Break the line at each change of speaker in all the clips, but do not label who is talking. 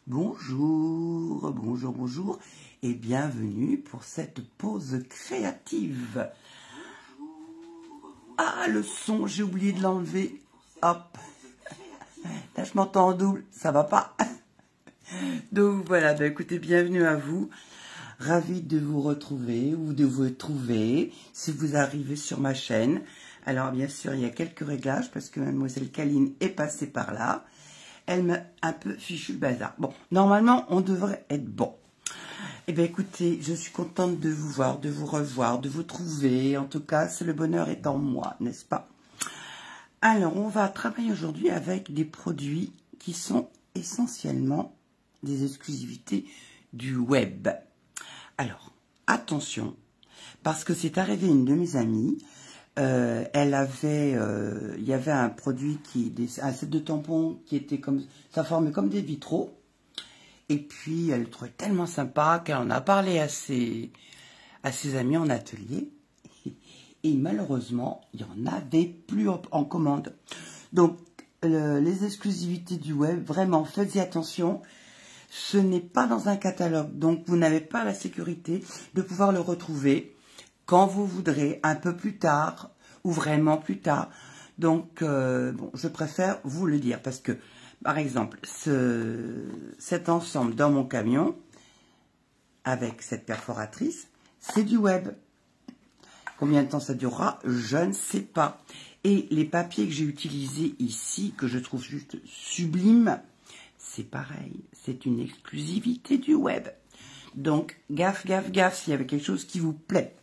Bonjour, bonjour, bonjour et bienvenue pour cette pause créative. Ah, le son, j'ai oublié de l'enlever. Hop. Là, je m'entends en double, ça va pas. Donc voilà, bah, écoutez, bienvenue à vous. Ravi de vous retrouver ou de vous trouver si vous arrivez sur ma chaîne. Alors bien sûr, il y a quelques réglages parce que mademoiselle Kaline est passée par là. Elle m'a un peu fichu le bazar. Bon, normalement, on devrait être bon. Eh bien, écoutez, je suis contente de vous voir, de vous revoir, de vous trouver. En tout cas, c'est le bonheur est en moi, n'est-ce pas? Alors, on va travailler aujourd'hui avec des produits qui sont essentiellement des exclusivités du web. Alors, attention, parce que c'est arrivé une de mes amies. Il y avait un produit un set de tampons qui était comme, ça formait comme des vitraux. Et puis, elle le trouvait tellement sympa qu'elle en a parlé à ses amis en atelier. Et malheureusement, il n'y en avait plus en commande. Donc, les exclusivités du web, vraiment, faites-y attention. Ce n'est pas dans un catalogue. Donc, vous n'avez pas la sécurité de pouvoir le retrouver quand vous voudrez, un peu plus tard, ou vraiment plus tard. Donc, bon, je préfère vous le dire, parce que, par exemple, cet ensemble dans mon camion, avec cette perforatrice, c'est du web. Combien de temps ça durera, je ne sais pas. Et les papiers que j'ai utilisés ici, que je trouve juste sublimes, c'est pareil, c'est une exclusivité du web. Donc, gaffe, gaffe, gaffe, s'il y avait quelque chose qui vous plaît.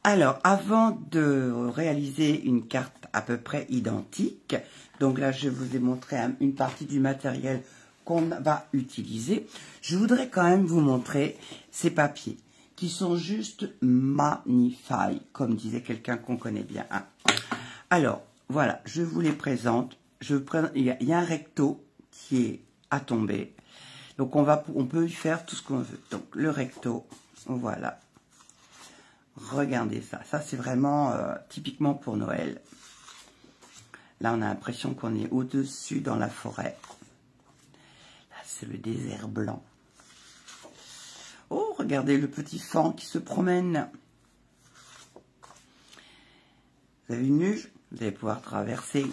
Alors, avant de réaliser une carte à peu près identique, donc là, je vous ai montré une partie du matériel qu'on va utiliser. Je voudrais quand même vous montrer ces papiers qui sont juste magnifiques, comme disait quelqu'un qu'on connaît bien. Hein. Alors, voilà, je vous les présente. Il y a un recto qui est à tomber. Donc, on peut y faire tout ce qu'on veut. Donc, le recto, voilà. Regardez ça, ça c'est vraiment typiquement pour Noël. Là on a l'impression qu'on est au-dessus dans la forêt. Là c'est le désert blanc. Oh, regardez le petit faon qui se promène. Vous avez une luge, vous allez pouvoir traverser.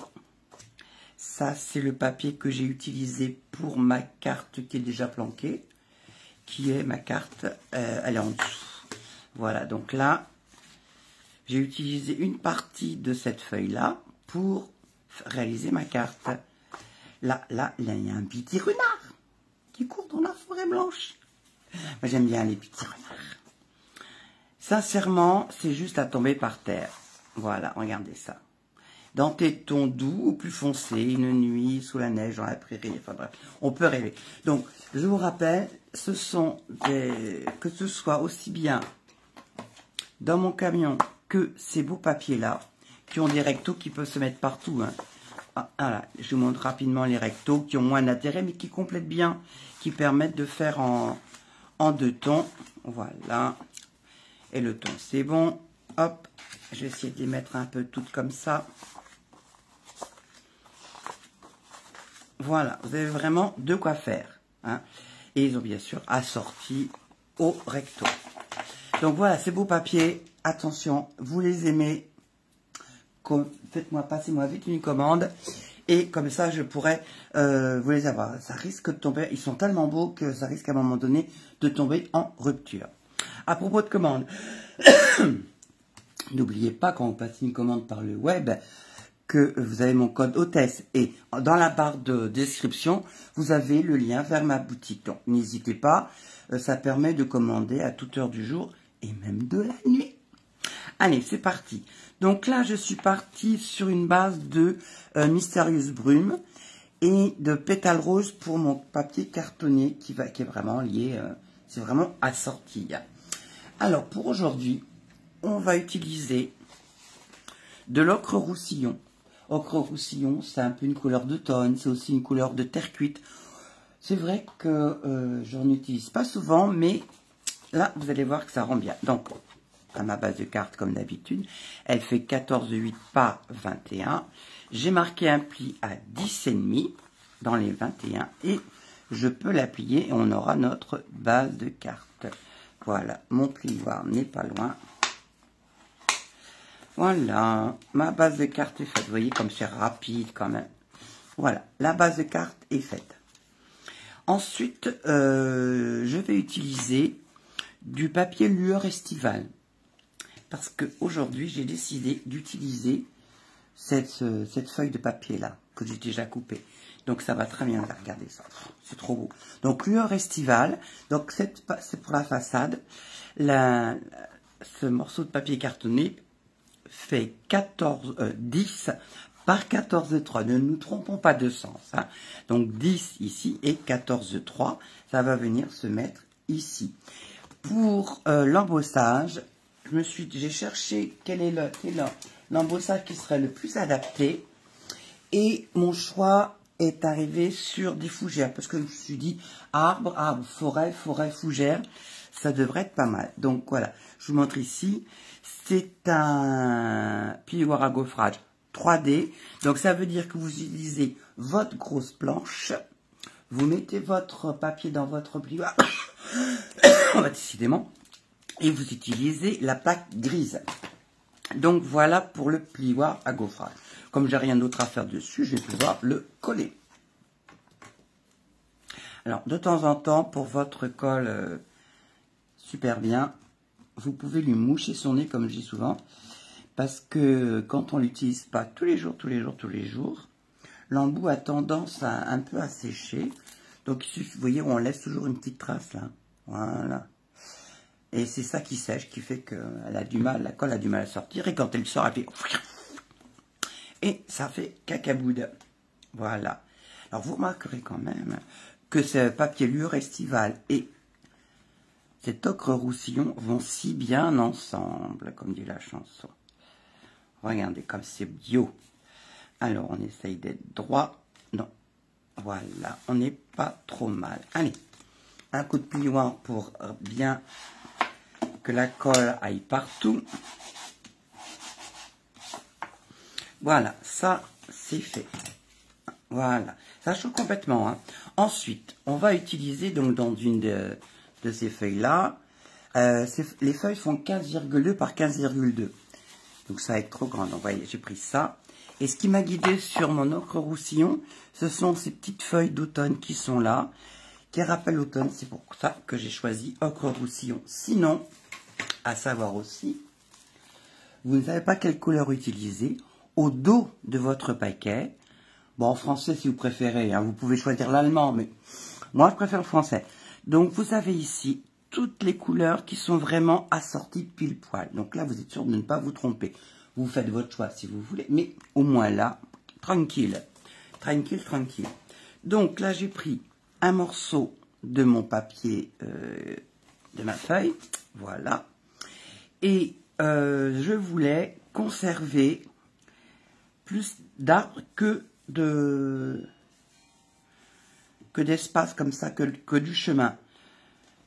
Ça c'est le papier que j'ai utilisé pour ma carte qui est déjà planquée. Qui est ma carte, elle est en dessous. Voilà, donc là, j'ai utilisé une partie de cette feuille-là pour réaliser ma carte. Là, il y a un petit renard qui court dans la forêt blanche. Moi, j'aime bien les petits renards. Sincèrement, c'est juste à tomber par terre. Voilà, regardez ça. Dans tes tons doux ou plus foncés, une nuit, sous la neige, dans la prairie, enfin bref, on peut rêver. Donc, je vous rappelle, ce sont que ce soit aussi bien dans mon camion que ces beaux papiers-là, qui ont des rectos qui peuvent se mettre partout. Hein. Ah, voilà, je vous montre rapidement les rectos qui ont moins d'intérêt, mais qui complètent bien, qui permettent de faire en deux tons. Voilà. Et le ton, c'est bon. Hop, je vais essayer de les mettre un peu toutes comme ça. Voilà, vous avez vraiment de quoi faire. Hein. Et ils ont bien sûr assorti au recto. Donc voilà, ces beaux papiers, attention, vous les aimez, passez-moi vite une commande, et comme ça je pourrais vous les avoir. Ça risque de tomber, ils sont tellement beaux que ça risque à un moment donné de tomber en rupture. À propos de commande, n'oubliez pas quand vous passez une commande par le web, que vous avez mon code hôtesse, et dans la barre de description, vous avez le lien vers ma boutique. Donc n'hésitez pas, ça permet de commander à toute heure du jour, et même de la nuit. Allez, c'est parti. Donc là, je suis partie sur une base de Mystérieuse Brume et de Pétale Rose pour mon papier cartonné qui est vraiment lié, c'est vraiment assorti. Alors, pour aujourd'hui, on va utiliser de l'ocre roussillon. Ocre roussillon, c'est un peu une couleur d'automne, c'est aussi une couleur de terre cuite. C'est vrai que j'en utilise pas souvent, mais là, vous allez voir que ça rend bien. Donc, à ma base de cartes, comme d'habitude, elle fait 14,8 par 21. J'ai marqué un pli à 10,5 dans les 21 et je peux la plier et on aura notre base de carte. Voilà, mon plioir n'est pas loin. Voilà, ma base de carte est faite. Vous voyez comme c'est rapide quand même. Voilà, la base de carte est faite. Ensuite, je vais utiliser du papier lueur estival. Parce qu'aujourd'hui, j'ai décidé d'utiliser cette feuille de papier là, que j'ai déjà coupée. Donc ça va très bien, regardez ça, c'est trop beau. Donc lueur estivale, donc c'est pour la façade. Ce morceau de papier cartonné fait 10 par 14,3. Ne nous trompons pas de sens. Hein. Donc 10 ici et 14,3, ça va venir se mettre ici. Pour l'embossage, j'ai cherché quel est l'embossage qui serait le plus adapté. Et mon choix est arrivé sur des fougères. Parce que je me suis dit, arbre, forêt, fougère, ça devrait être pas mal. Donc voilà, je vous montre ici. C'est un plioir à gaufrage 3D. Donc ça veut dire que vous utilisez votre grosse planche. Vous mettez votre papier dans votre plioir. Décidément. Et vous utilisez la plaque grise. Donc voilà pour le plioir à gaufrage. Comme j'ai rien d'autre à faire dessus, je vais pouvoir le coller. Alors de temps en temps, pour votre colle super bien, vous pouvez lui moucher son nez comme je dis souvent. Parce que quand on l'utilise pas tous les jours, l'embout a tendance un peu à sécher. Donc il suffit, vous voyez, on laisse toujours une petite trace là. Voilà. Et c'est ça qui sèche, qui fait que la colle a du mal à sortir. Et quand elle sort, elle fait... Et ça fait cacaboud. Voilà. Alors vous remarquerez quand même que ce papier lueur estival et cet ocre roussillon vont si bien ensemble, comme dit la chanson. Regardez comme c'est bio. Alors on essaye d'être droit. Non. Voilà. On n'est pas trop mal. Allez. Un coup de plioir pour bien que la colle aille partout. Voilà, ça c'est fait. Voilà, ça chauffe complètement. Hein. Ensuite, on va utiliser donc dans une de ces feuilles-là. Les feuilles font 15,2 par 15,2. Donc ça va être trop grand. Donc voyez, j'ai pris ça. Et ce qui m'a guidé sur mon ocre roussillon, ce sont ces petites feuilles d'automne qui sont là, qui rappellent l'automne. C'est pour ça que j'ai choisi ocre roussillon. Sinon, à savoir aussi, vous ne savez pas quelle couleur utiliser. Au dos de votre paquet, bon en français si vous préférez, hein, vous pouvez choisir l'allemand, mais moi je préfère le français. Donc vous avez ici toutes les couleurs qui sont vraiment assorties pile poil. Donc là vous êtes sûr de ne pas vous tromper. Vous faites votre choix si vous voulez, mais au moins là, tranquille. Tranquille, tranquille. Donc là j'ai pris un morceau de mon papier, de ma feuille, voilà. Et je voulais conserver plus d'arbres que d'espace comme ça, que du chemin.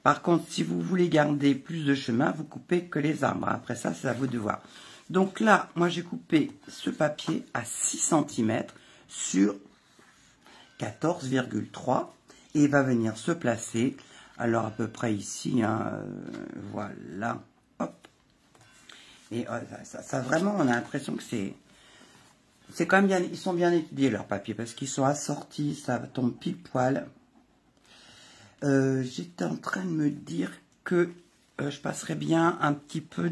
Par contre, si vous voulez garder plus de chemin, vous coupez que les arbres. Après ça, c'est à vous de voir. Donc là, moi j'ai coupé ce papier à 6 cm sur 14,3 et il va venir se placer, alors à peu près ici, hein, voilà, hop. Et ça vraiment, on a l'impression que c'est quand même bien, ils sont bien étudiés leurs papiers parce qu'ils sont assortis, ça tombe pile poil. J'étais en train de me dire que je passerais bien un petit peu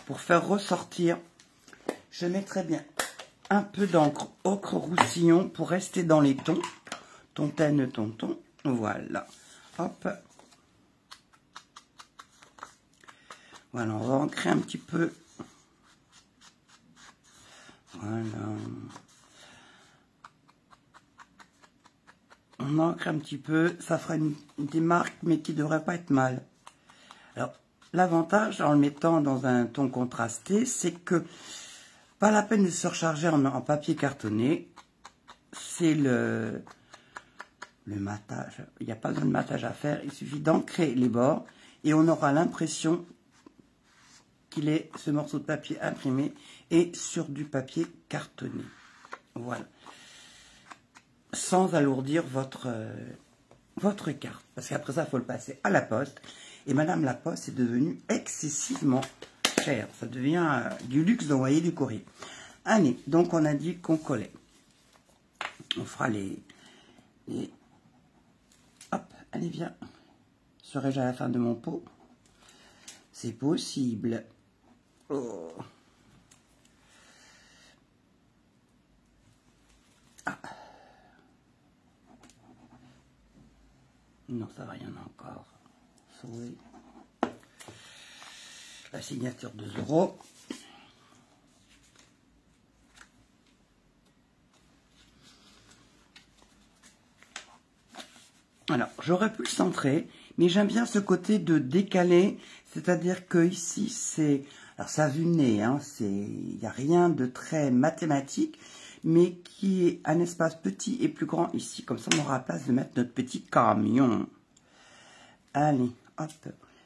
pour faire ressortir, je mettrais bien un peu d'encre ocre roussillon pour rester dans les tons. Tontaine, tonton, voilà. Hop. Voilà, on va ancrer un petit peu. Voilà. On ancre un petit peu, ça fera des marques, mais qui ne devraient pas être mal. Alors, l'avantage en le mettant dans un ton contrasté, c'est que pas la peine de se recharger en papier cartonné. C'est le matage. Il n'y a pas besoin de matage à faire. Il suffit d'ancrer les bords et on aura l'impression qu'il est ce morceau de papier imprimé et sur du papier cartonné. Voilà. Sans alourdir votre carte. Parce qu'après ça, il faut le passer à la poste. Et Madame la Poste est devenue excessivement chère. Ça devient du luxe d'envoyer du courrier. Allez, donc on a dit qu'on collait. On fera les... Hop, allez, viens. Serais-je à la fin de mon pot? C'est possible. Oh. Ah. Non, ça va, il y en a encore. Sauver. La signature de 2 €. Alors, j'aurais pu le centrer, mais j'aime bien ce côté de décalé, c'est-à-dire que ici, c'est... Alors, ça a vu le nez, hein, il n'y a rien de très mathématique, mais qui est un espace petit et plus grand ici. Comme ça, on aura la place de mettre notre petit camion. Allez, hop.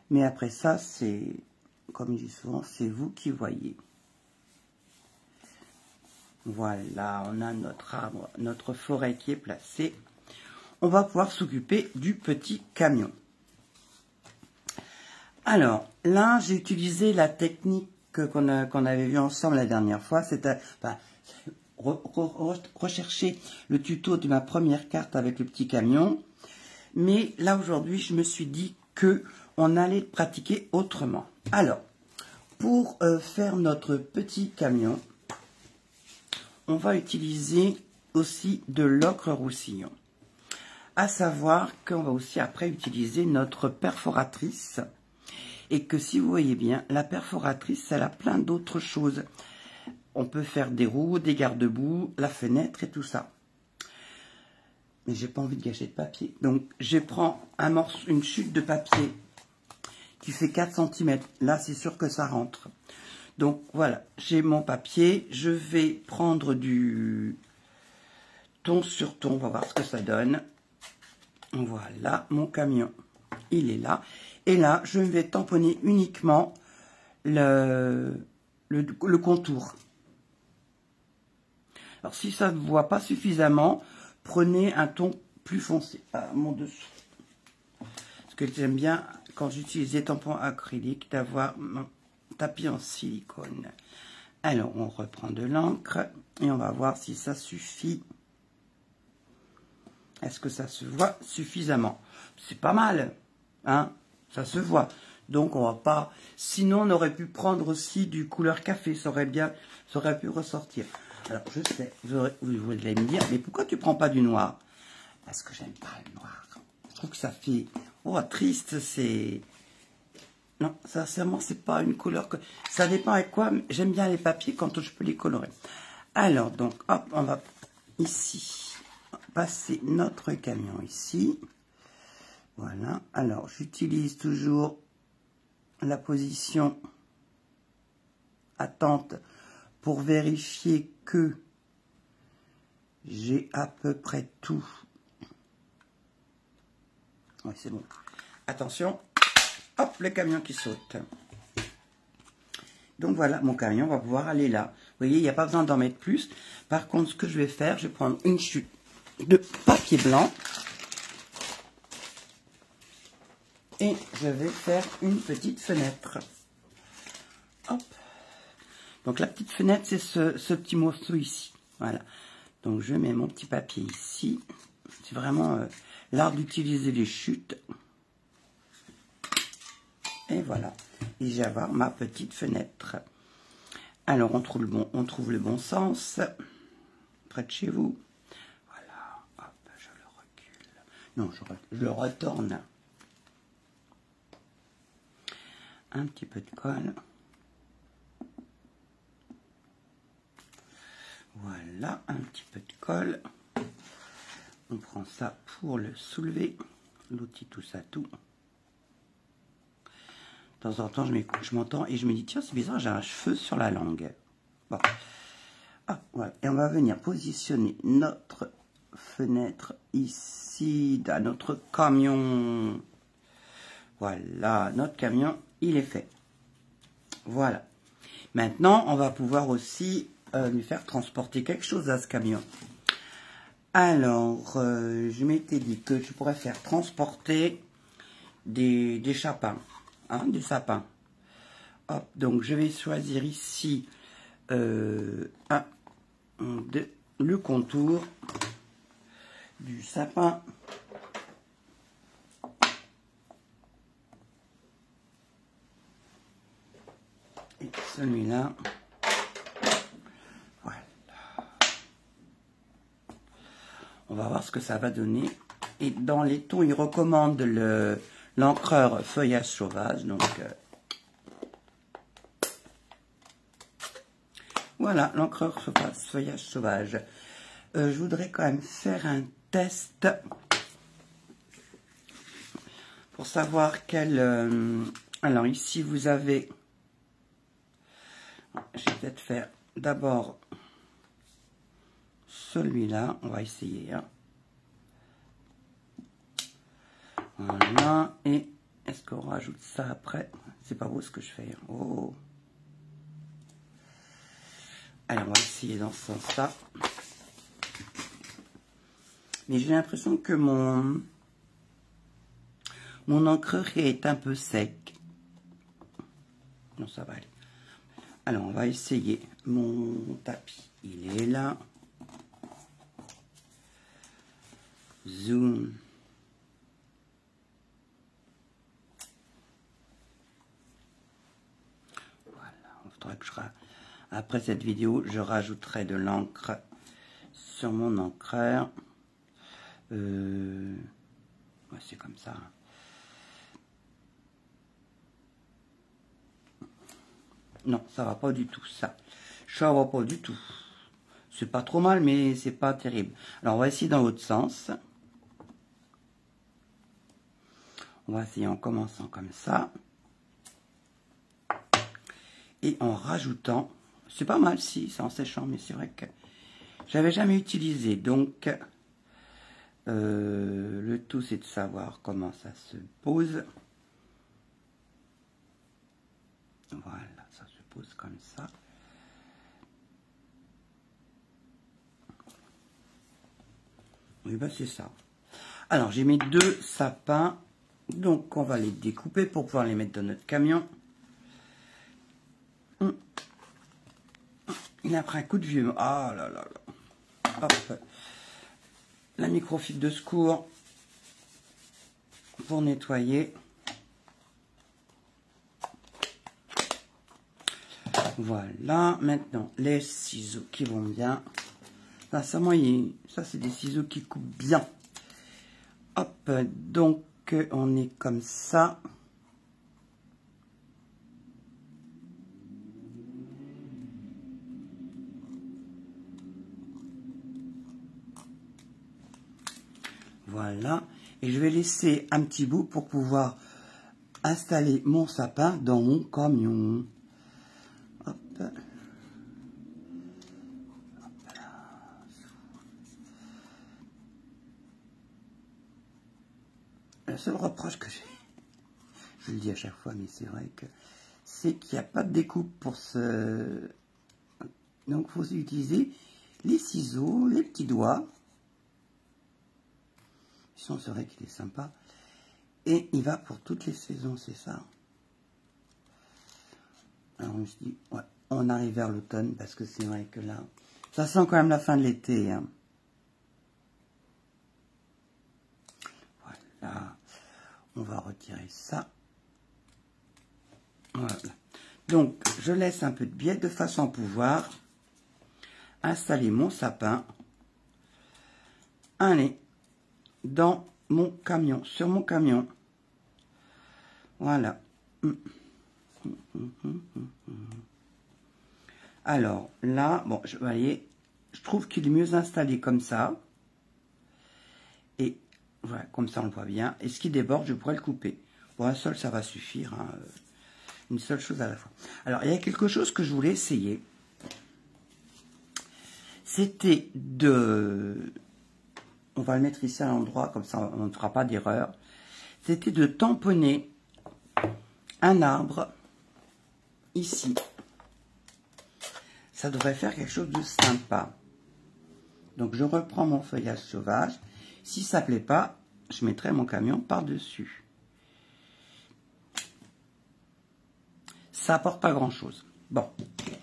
Mais après ça, c'est, comme je dis souvent, c'est vous qui voyez. Voilà, on a notre arbre, notre forêt qui est placée. On va pouvoir s'occuper du petit camion. Alors, là, j'ai utilisé la technique qu'on avait vue ensemble la dernière fois. C'était rechercher le tuto de ma première carte avec le petit camion. Mais là, aujourd'hui, je me suis dit que on allait pratiquer autrement. Alors, pour faire notre petit camion, on va utiliser aussi de l'ocre roussillon. À savoir qu'on va aussi après utiliser notre perforatrice. Et que si vous voyez bien, la perforatrice, elle a plein d'autres choses. On peut faire des roues, des garde-boue, la fenêtre et tout ça. Mais j'ai pas envie de gâcher de papier. Donc, je prends une chute de papier qui fait 4 cm. Là, c'est sûr que ça rentre. Donc, voilà, j'ai mon papier. Je vais prendre du ton sur ton. On va voir ce que ça donne. Voilà, mon camion, il est là. Et là, je vais tamponner uniquement le contour. Alors, si ça ne voit pas suffisamment, prenez un ton plus foncé à mon dessous. Parce que j'aime bien, quand j'utilise des tampons acryliques, d'avoir mon tapis en silicone. Alors, on reprend de l'encre et on va voir si ça suffit. Est-ce que ça se voit suffisamment? C'est pas mal, hein? Ça se voit. Donc, on va pas... Sinon, on aurait pu prendre aussi du couleur café. Ça aurait pu ressortir. Alors, je sais, vous allez me dire, mais pourquoi tu prends pas du noir? Parce que j'aime pas le noir. Je trouve que ça fait... Oh, triste, c'est... Non, sincèrement, c'est pas une couleur que... Ça dépend avec quoi. J'aime bien les papiers quand je peux les colorer. Alors, donc, hop, on va ici... passer notre camion ici. Voilà. Alors, j'utilise toujours la position attente pour vérifier que j'ai à peu près tout. Oui, c'est bon. Attention. Hop, le camion qui saute. Donc voilà, mon camion va pouvoir aller là. Vous voyez, il n'y a pas besoin d'en mettre plus. Par contre, ce que je vais faire, je vais prendre une chute de papier blanc et je vais faire une petite fenêtre. Hop. Donc la petite fenêtre, c'est ce petit morceau ici. Voilà. Donc je mets mon petit papier ici. C'est vraiment l'art d'utiliser les chutes. Et voilà. Et je vais avoir ma petite fenêtre. Alors on trouve le bon sens près de chez vous. Non, je le retourne. Un petit peu de colle. Voilà, un petit peu de colle. On prend ça pour le soulever. L'outil tout ça tout. De temps en temps, je m'entends et je me dis, tiens, c'est bizarre, j'ai un cheveu sur la langue. Bon. Ah, voilà. Et on va venir positionner notre fenêtre ici dans notre camion. Voilà, notre camion, il est fait. Voilà. Maintenant, on va pouvoir aussi lui faire transporter quelque chose à ce camion. Alors, je m'étais dit que je pourrais faire transporter des chapins, hein, des sapins. Hop, donc je vais choisir ici le contour du sapin. Et celui-là. Voilà. On va voir ce que ça va donner. Et dans les tons, il recommande l'encreur feuillage sauvage. Donc, voilà, l'encreur feuillage sauvage. Je voudrais quand même faire un test pour savoir quel... alors ici, vous avez... Je vais peut-être faire d'abord celui-là. On va essayer. Hein. Voilà. Et est-ce qu'on rajoute ça après? C'est pas beau ce que je fais. Oh. Allez, on va essayer dans ce sens-là. Mais j'ai l'impression que mon encreur est un peu sec. Non, ça va aller. Alors, on va essayer. Mon tapis, il est là. Zoom. Voilà. Il faudrait que après cette vidéo, je rajouterai de l'encre sur mon encreur. Ouais, c'est comme ça. Non, ça va pas du tout, ça. Ça va pas du tout. C'est pas trop mal, mais c'est pas terrible. Alors, on va essayer dans l'autre sens. On va essayer en commençant comme ça. Et en rajoutant... C'est pas mal, si, c'est en séchant, mais c'est vrai que j'avais jamais utilisé. Donc, le tout, c'est de savoir comment ça se pose. Voilà, ça se pose comme ça. Oui, ben c'est ça. Alors, j'ai mis 2 sapins. Donc, on va les découper pour pouvoir les mettre dans notre camion. Il a pris un coup de vieux. Ah là là là. Hop. La microfibre de secours pour nettoyer. Voilà. Maintenant, les ciseaux qui vont bien. Là, ça, c'est des ciseaux qui coupent bien. Hop. Donc, on est comme ça. Voilà. Et je vais laisser un petit bout pour pouvoir installer mon sapin dans mon camion. Hop. Hop là. Le seul reproche que j'ai, je le dis à chaque fois, mais c'est vrai que c'est qu'il n'y a pas de découpe pour ce... Donc, il faut utiliser les ciseaux, les petits doigts. C'est vrai qu'il est sympa. Et il va pour toutes les saisons, c'est ça. Alors, on se dit, ouais, on arrive vers l'automne, parce que c'est vrai que là, ça sent quand même la fin de l'été. Hein. Voilà. On va retirer ça. Voilà. Donc, je laisse un peu de biais de façon à pouvoir installer mon sapin. Allez, dans mon camion, sur mon camion. Voilà. Alors, là, bon, vous voyez, je trouve qu'il est mieux installé comme ça. Et voilà, comme ça, on le voit bien. Et ce qui déborde, je pourrais le couper. Bon, un seul, ça va suffire. Hein. Une seule chose à la fois. Alors, il y a quelque chose que je voulais essayer. C'était de... On va le mettre ici à l'endroit, comme ça, on ne fera pas d'erreur. C'était de tamponner un arbre ici. Ça devrait faire quelque chose de sympa. Donc, je reprends mon feuillage sauvage. Si ça ne plaît pas, je mettrai mon camion par-dessus. Ça apporte pas grand-chose. Bon,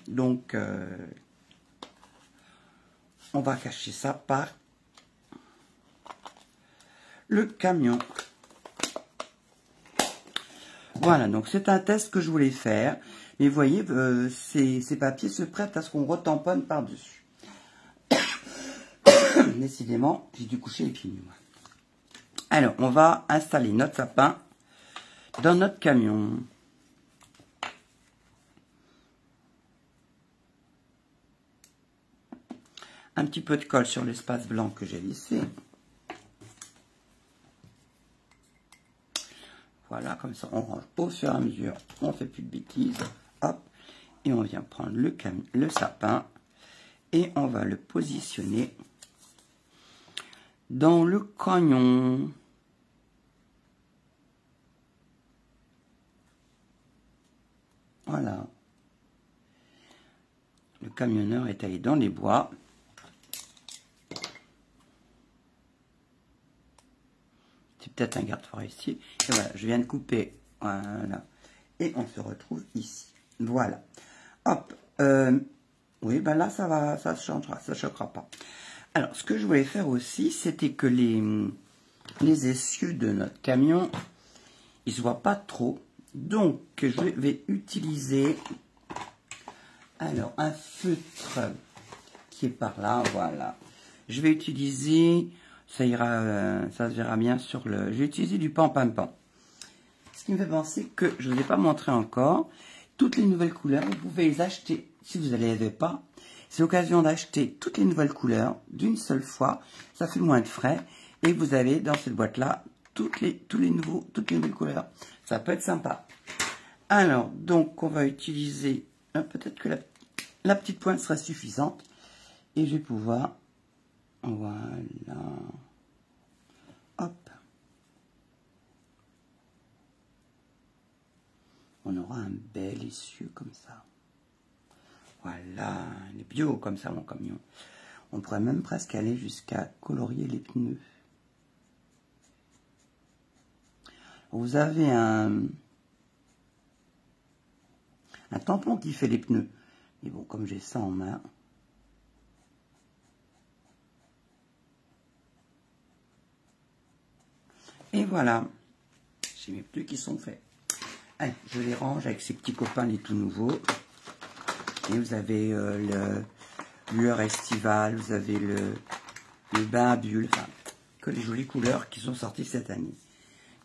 donc, on va cacher ça par le camion. Voilà, donc c'est un test que je voulais faire. Mais vous voyez, ces papiers se prêtent à ce qu'on retamponne par-dessus. Décidément, j'ai dû coucher les pieds nus. Alors, on va installer notre sapin dans notre camion. Un petit peu de colle sur l'espace blanc que j'ai laissé. Voilà, comme ça, on range au fur et à mesure. On ne fait plus de bêtises. Hop. Et on vient prendre le sapin et on va le positionner dans le camion. Voilà. Le camionneur est allé dans les bois. C'est peut-être un garde forestier. Et voilà, je viens de couper. Voilà. Et on se retrouve ici. Voilà. Hop. Oui, ben là, ça va, ça changera, ça choquera pas. Alors, ce que je voulais faire aussi, c'était que les essieux de notre camion, ils ne se voient pas trop. Donc, je vais utiliser alors un feutre qui est par là, voilà. Je vais utiliser, ça ira, ça se verra bien sur le... Je vais utiliser du pan-pan-pan. Ce qui me fait penser que, je ne vous ai pas montré encore, toutes les nouvelles couleurs, vous pouvez les acheter si vous ne les avez pas. C'est l'occasion d'acheter toutes les nouvelles couleurs d'une seule fois. Ça fait moins de frais. Et vous avez dans cette boîte-là toutes les nouvelles couleurs. Ça peut être sympa. Alors, donc, on va utiliser... Peut-être que la petite pointe sera suffisante. Et je vais pouvoir... Voilà. Hop. On aura un bel essieu comme ça. Voilà, il est bio comme ça mon camion. On pourrait même presque aller jusqu'à colorier les pneus. Vous avez un tampon qui fait les pneus. Et bon, comme j'ai ça en main. Et voilà, j'ai mes pneus qui sont faits. Allez, je les range avec ces petits copains les tout nouveaux. Et vous avez le lueur estivale, vous avez le bain à bulles, enfin, que les jolies couleurs qui sont sorties cette année.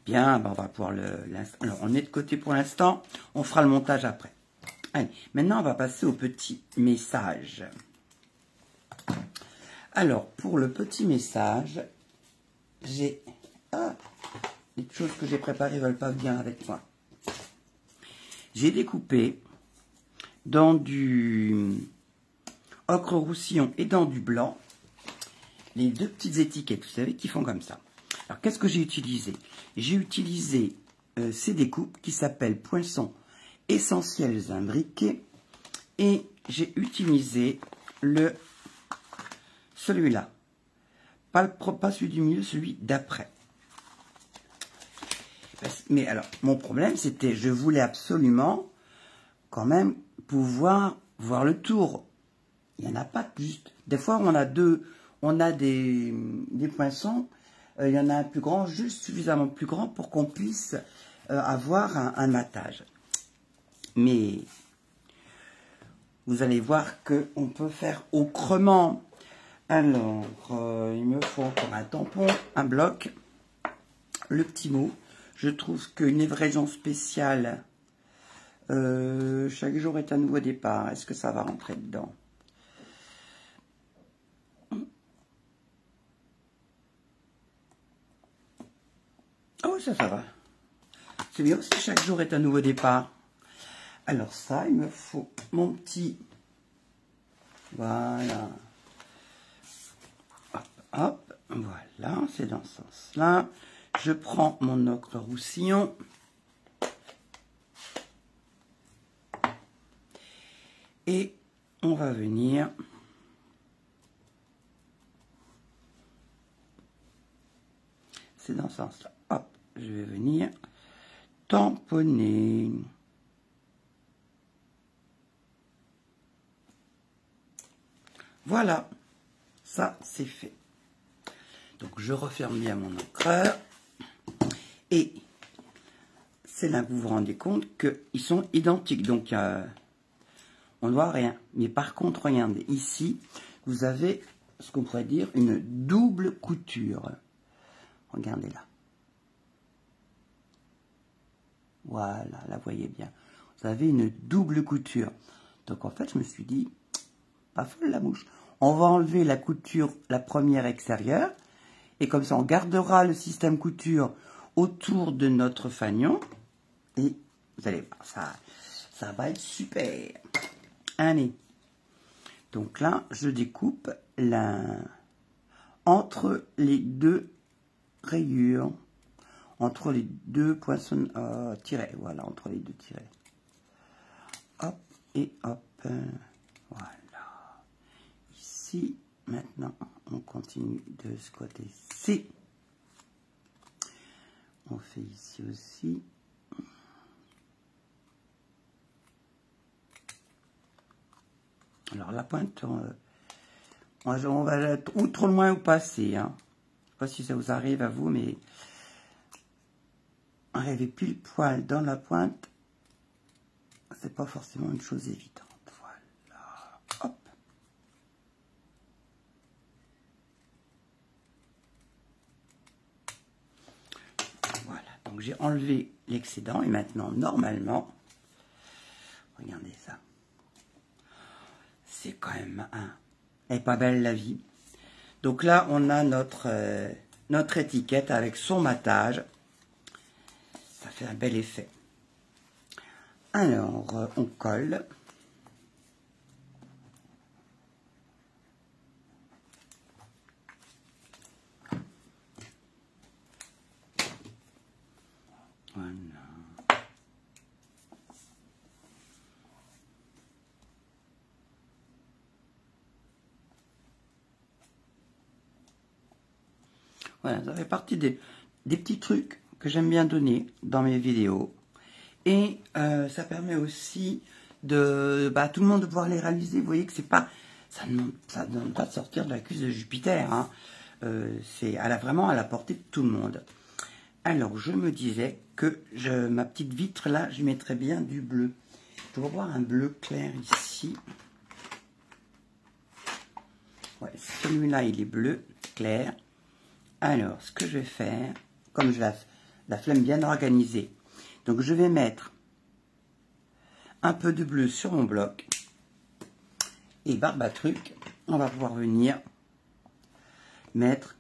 Bien, ben on va pouvoir l'installer. Alors, on est de côté pour l'instant, on fera le montage après. Allez, maintenant on va passer au petit message. Alors, pour le petit message, j'ai... Ah, les choses que j'ai préparées ne veulent pas bien avec moi. J'ai découpé dans du ocre roussillon et dans du blanc les deux petites étiquettes, vous savez, qui font comme ça. Alors, qu'est-ce que j'ai utilisé? J'ai utilisé ces découpes qui s'appellent Poinçons essentiels imbriqués et j'ai utilisé celui-là. Pas celui du milieu, celui d'après. Mais alors, mon problème, c'était, je voulais absolument quand même pouvoir voir le tour. Il n'y en a pas juste. Des fois, on a des poinçons. Il y en a un plus grand, juste suffisamment plus grand pour qu'on puisse avoir un matage. Mais vous allez voir qu'on peut faire autrement. Alors, il me faut encore un tampon, un bloc, le petit mot. Je trouve qu'une livraison spéciale, chaque jour est un nouveau départ. Est-ce que ça va rentrer dedans? Oh, ça va. C'est bien aussi, chaque jour est un nouveau départ. Alors ça, il me faut mon petit... Voilà. Hop, hop. Voilà, c'est dans ce sens-là. Je prends mon ocre roussillon. Et on va venir c'est dans ce sens-là. Hop, je vais venir tamponner. Voilà, ça c'est fait. Donc je referme bien mon encreur. Et c'est là que vous vous rendez compte qu'ils sont identiques. Donc on ne voit rien. Mais par contre, regardez, ici, vous avez ce qu'on pourrait dire une double couture. Regardez là. Voilà, là, vous voyez bien. Vous avez une double couture. Donc, en fait, je me suis dit, pas folle la mouche. On va enlever la couture, la première extérieure. Et comme ça, on gardera le système couture autour de notre fanion. Et vous allez voir, ça va être super. Allez. Donc là, je découpe entre les deux rayures. Entre les deux poinçons tirés, voilà, entre les deux tirés. Hop, et hop, voilà. Ici, maintenant, on continue de ce côté-ci. On fait ici aussi. Alors, la pointe, on va être ou trop loin ou passer, hein. Je ne sais pas si ça vous arrive à vous, mais arriver pile poil dans la pointe, c'est pas forcément une chose évidente. Voilà. Hop. Voilà. Donc j'ai enlevé l'excédent et maintenant, normalement, regardez ça. C'est quand même elle est pas belle la vie. Donc là, on a notre étiquette avec son matage. Ça fait un bel effet. Alors, on colle. Voilà. Voilà, ça fait partie des petits trucs que j'aime bien donner dans mes vidéos. Et ça permet aussi de tout le monde de pouvoir les réaliser. Vous voyez que c'est pas, ça ne demande pas de sortir de la cuisse de Jupiter. Hein. C'est vraiment à la portée de tout le monde. Alors, je me disais que ma petite vitre là, je mettrais bien du bleu. Je vais voir un bleu clair ici. Ouais, celui-là, il est bleu clair. Alors, ce que je vais faire, comme je la flemme bien organisée, donc je vais mettre un peu de bleu sur mon bloc. Et Barbatruc, on va pouvoir venir mettre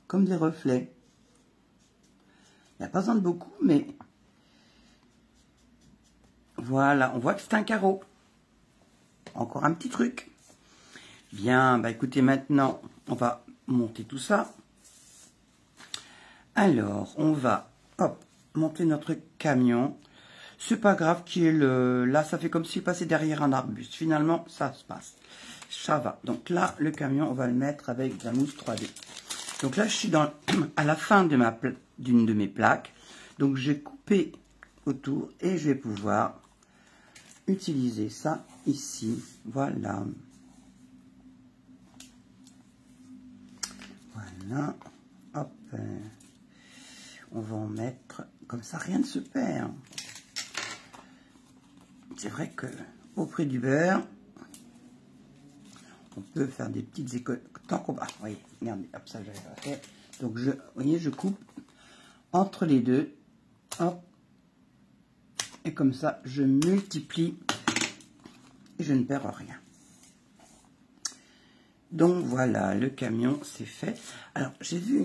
comme des reflets. Il n'y a pas besoin de beaucoup, mais voilà, on voit que c'est un carreau. Encore un petit truc. Bien, écoutez, maintenant, on va monter tout ça. Alors, on va, hop, monter notre camion. C'est pas grave qui est là, ça fait comme s'il passait derrière un arbuste. Finalement, ça se passe. Ça va. Donc là, le camion, on va le mettre avec de la mousse 3D. Donc là, je suis à la fin d'une de mes plaques. Donc, j'ai coupé autour et je vais pouvoir utiliser ça ici. Voilà. Voilà. Hop. On va en mettre comme ça, rien ne se perd. C'est vrai que au prix du beurre, on peut faire des petites écoles. Tant qu'on va, voyez, regardez, hop, ça j'avais pas fait. Donc vous voyez, je coupe entre les deux, hop, et comme ça, je multiplie et je ne perds rien. Donc voilà, le camion, c'est fait. Alors, j'ai vu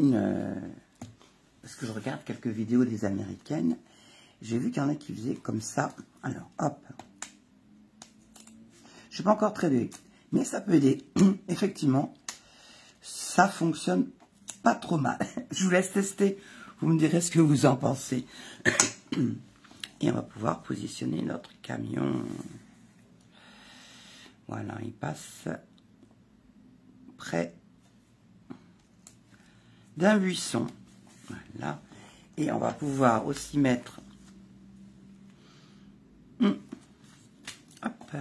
parce que je regarde quelques vidéos des Américaines, j'ai vu qu'il y en a qui faisaient comme ça. Alors, hop. Je ne suis pas encore très doué, mais ça peut aider. Effectivement, ça fonctionne pas trop mal. Je vous laisse tester. Vous me direz ce que vous en pensez. Et on va pouvoir positionner notre camion. Voilà, il passe près d'un buisson. Voilà. Et on va pouvoir aussi mettre hop,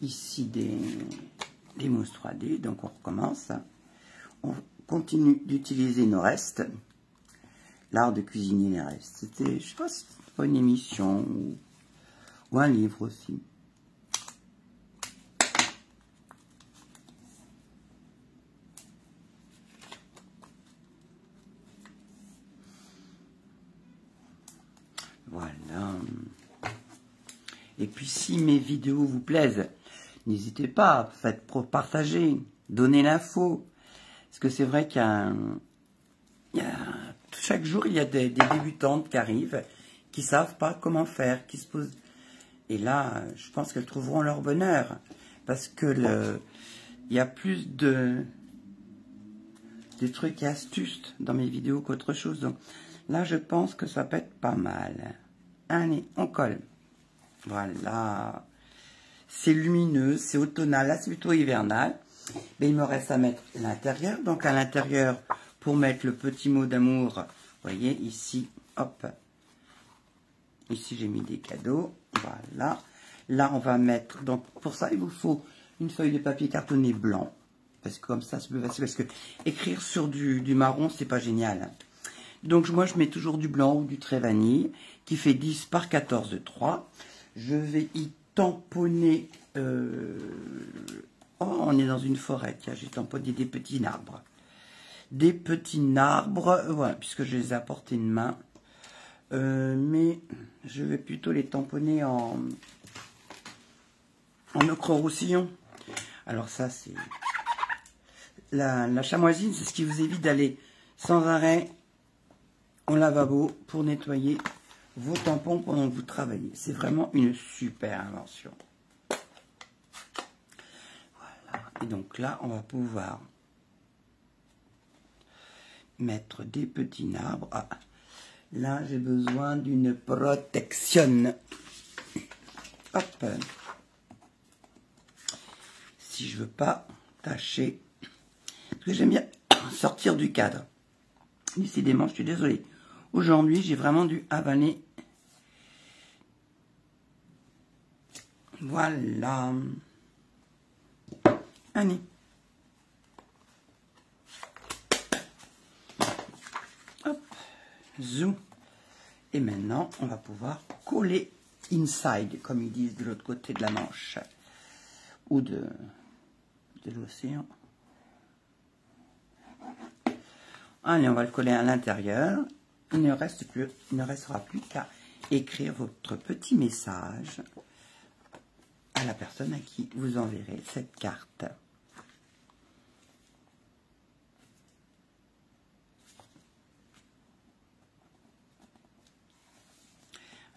ici des mousses 3D. Donc on recommence. On continue d'utiliser nos restes. L'art de cuisiner les restes. C'était, je sais pas si c'était pas une émission ou un livre aussi. Voilà. Et puis si mes vidéos vous plaisent, n'hésitez pas, faites pour partager, donnez l'info. Parce que c'est vrai chaque jour, il y a des débutantes qui arrivent, qui ne savent pas comment faire, qui se posent. Et là, je pense qu'elles trouveront leur bonheur. Parce que il y a plus de trucs et astuces dans mes vidéos qu'autre chose. Donc là, je pense que ça peut être pas mal. Allez, on colle. Voilà. C'est lumineux, c'est automnal. Là, c'est plutôt hivernal. Mais il me reste à mettre l'intérieur. Donc à l'intérieur, pour mettre le petit mot d'amour, vous voyez, ici, hop. Ici, j'ai mis des cadeaux. Voilà. Là, on va mettre... Donc, pour ça, il vous faut une feuille de papier cartonné blanc. Parce que comme ça, c'est plus facile. Parce que écrire sur du marron, c'est pas génial. Donc, moi, je mets toujours du blanc ou du trait vanille, qui fait 10 par 14 de 3. Je vais y tamponner... Oh, on est dans une forêt. Tiens, j'ai tamponné des petits arbres. Des petits arbres, voilà, puisque je les ai à portée de main. Mais je vais plutôt les tamponner en ocre roussillon. Alors ça, c'est... La chamoisine, c'est ce qui vous évite d'aller sans arrêt au lavabo pour nettoyer vos tampons pendant que vous travaillez. C'est vraiment une super invention. Voilà. Et donc là, on va pouvoir mettre des petits arbres. Ah, là, j'ai besoin d'une protection. Hop. Si je veux pas tâcher. Parce que j'aime bien sortir du cadre. Décidément, je suis désolée. Aujourd'hui, j'ai vraiment dû avaler. Voilà. Allez. Hop. Zoom. Et maintenant, on va pouvoir coller inside, comme ils disent de l'autre côté de la Manche. Ou de l'océan. Allez, on va le coller à l'intérieur. Il ne restera plus qu'à écrire votre petit message à la personne à qui vous enverrez cette carte.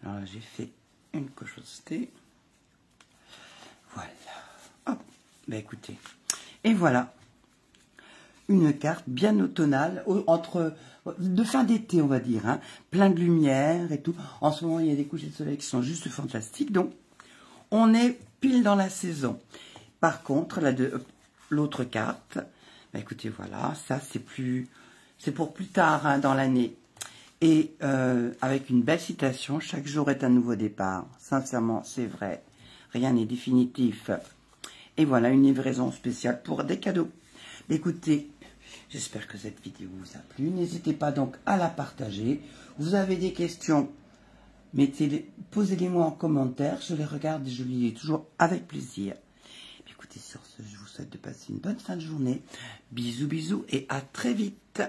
Alors là, j'ai fait une cochosté. Voilà. Hop. Ben écoutez. Et voilà. Une carte bien automnale, de fin d'été, on va dire, hein, plein de lumière et tout. En ce moment, il y a des couchers de soleil qui sont juste fantastiques. Donc, on est pile dans la saison. Par contre, l'autre carte, bah, écoutez, voilà, ça, c'est pour plus tard, hein, dans l'année. Et avec une belle citation, chaque jour est un nouveau départ. Sincèrement, c'est vrai. Rien n'est définitif. Et voilà, une livraison spéciale pour des cadeaux. Écoutez, j'espère que cette vidéo vous a plu. N'hésitez pas donc à la partager. Vous avez des questions, posez-les-moi en commentaire. Je les regarde et je les lis toujours avec plaisir. Écoutez, sur ce, je vous souhaite de passer une bonne fin de journée. Bisous, bisous et à très vite.